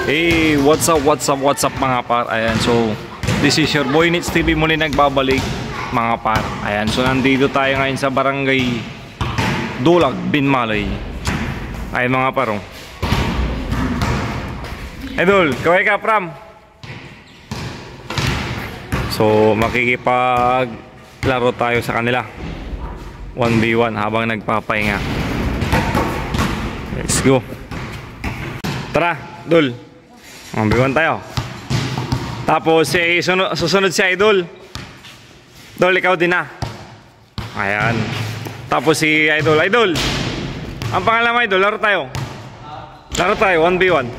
Hey, what's up mga par. Ayan, so this is your boy Nits TV muli nagbabalik mga par. Ayan, so nandito tayo ngayon sa barangay Dulag, Binmalay. Ayan mga parong. Idol, kaway ka Pram. So makikipaglaro tayo sa kanila 1v1 habang nagpapahinga. Let's go. Tara, Dol. 1v1 tayo. Tapos susunod si Idol. Dol, ikaw din na. Ayan. Tapos si Idol. Idol, ang pangalan mo Idol, laro tayo. Laro tayo, 1v1.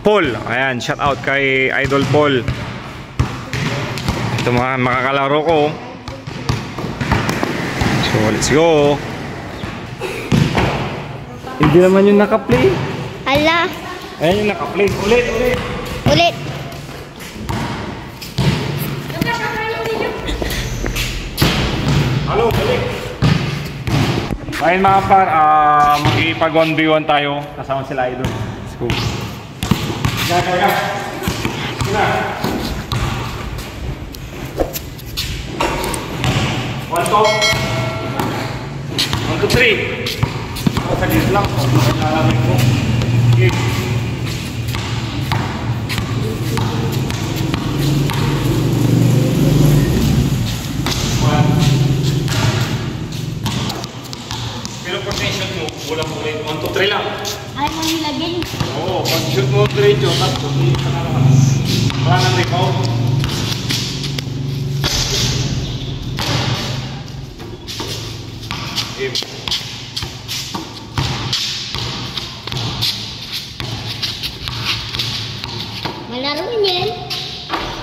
Paul. Ayan, shout out kay Idol Paul. Ito mga makakalaro ko. So let's go. Hindi naman yung naka-play. Ala. Ayan yung naka-play. Ulit. Halo, balik. Ayun mga par, mag-ipag 1v1 tayo. Kasama sila Idol. Let's go. Kaya. Sina. 1, 2, 3. Saglit lang. Nalamin ko. Okay. Pero pag-shoot mo, walang ulit. 1, 2, 3 lang. Ay, mo nilagyan. Oo, pag-shoot mo diretso, tapos hindi ka na naman. Wala nang rebound. Okay.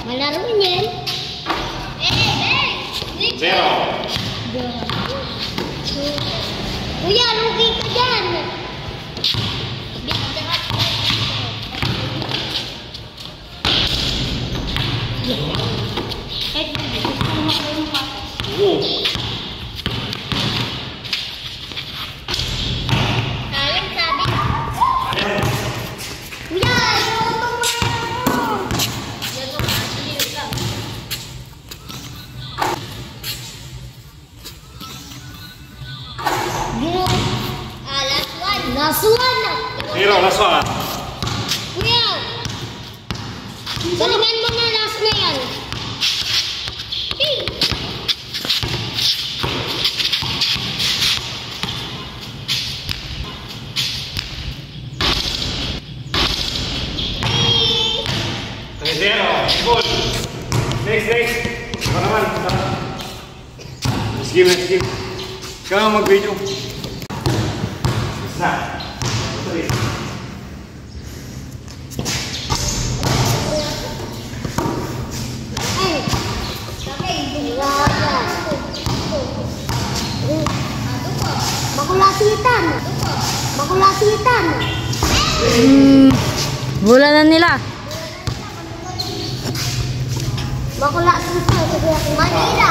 Malaruin yan. Zero. Kuya, lugi ka dyan. Oo. Last one. Zero, last one. Kuya, galingan mo na last na yan. Zero. Ball. Next. Ito naman. Let's give. Ikaw na mag-video. Isa. Three. Makulasitan. Bola na nila. Makulasitan. Manila.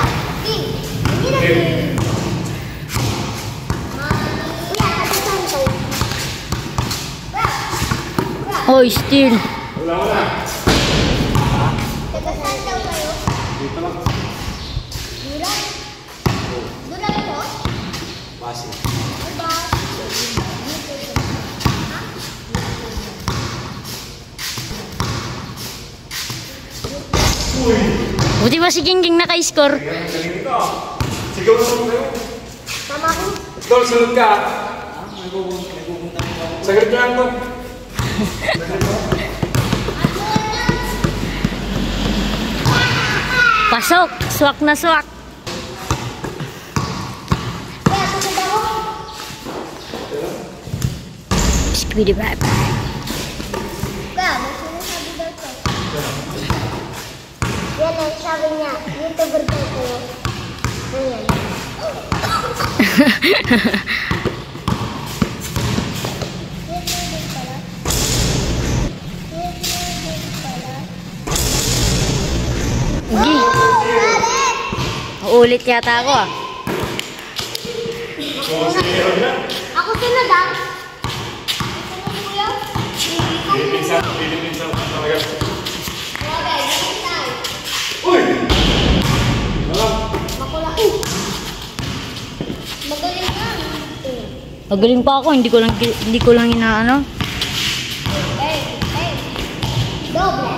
Hoy, steal. Wala. Taga-saan daw kayo? Dito lang. Dulag mo? Basi. Buti ba si Gingging naka-score? Sigaw na mo kayo. Tama ko. Dol, sunod ka. Saglit lang to. Pasok! Swak na swak! Kaya, susunod ako. Speedy bye bye. Kaya, may sinasabi daw ko. Yan ang sabi niya. YouTuber daw ko. Ayan. Ulit yata ako ah. Ako sunod ah. Sunod kuya. Magaling pa ako, hindi ko lang inaano. Doble.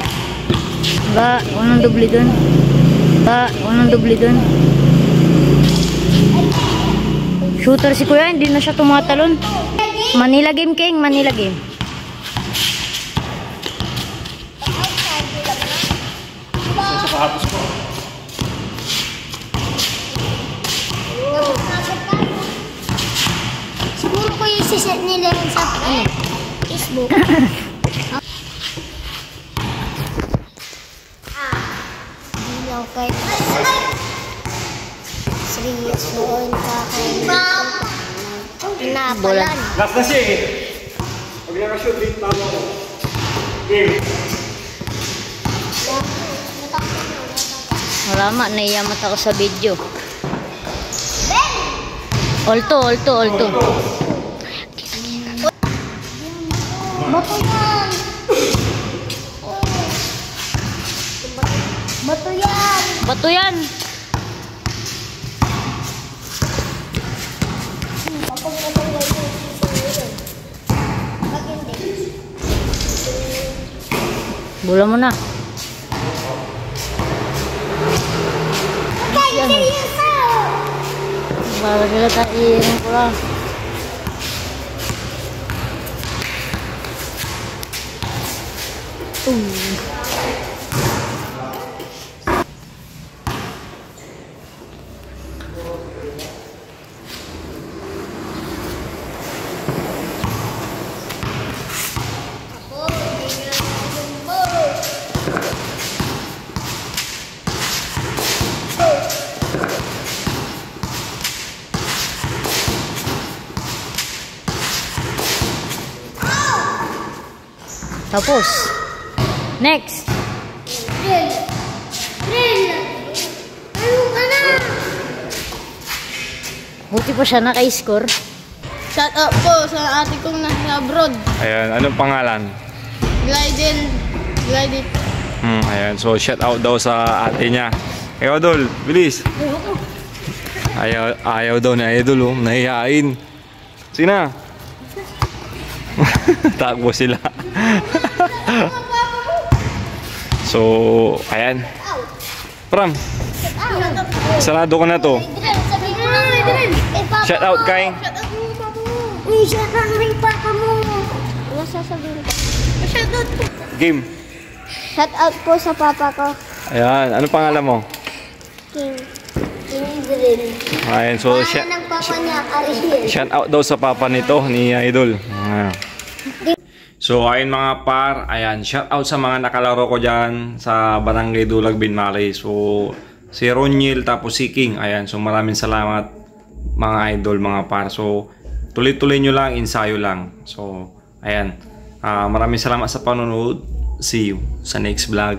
Ba, unang doble dun. Shooter si Kuya, hindi na siya tumatalon. Manila Game King, Manila Game. Siguro ko yung siset nila yun sa Facebook. Hindi ako kayo. Serious noon Pinapalan. Last na siya eh. Pag naka-shoot, rin tama ko. Game. Marama, naiyamat ako sa video. Alto. Bato yan! Bato yan! Bato yan! Bola mo na. Okay, seryoso! Para sila tayo ko lang. Tapos, next. Drill! Ano ka na? Buti pa siya naka-score. Shout out po sa ate kong nasa abroad. Ayan, anong pangalan? Glided. Ayan, so shout out daw sa ate niya. Ikaw, Dol, bilis. Ayaw daw ni Idol, oh. Nahihain. Sina? Takbo sila. So, ayan. Pram, sarado ka na to. Drill, sabi mo lang drill. Shout out kay. Uy, shout out kay papa mo. Ano sasabihin ko? Shout out po. Game. Shout out po sa papa ko. Ayan, anong pangalan mo? King Drill. Ayan, so Pangalan ng papa niya, Ariel. shout out daw sa papa nito ni Idol. Ayan. So ayun mga par, ayan, shout out sa mga nakalaro ko dyan sa Barangay Dulag Binmalay. So si Roniel tapos si King, ayan, so maraming salamat mga idol, mga par. So tuloy-tuloy nyo lang, ensayo lang. So ayan, maraming salamat sa panonood. See you sa next vlog.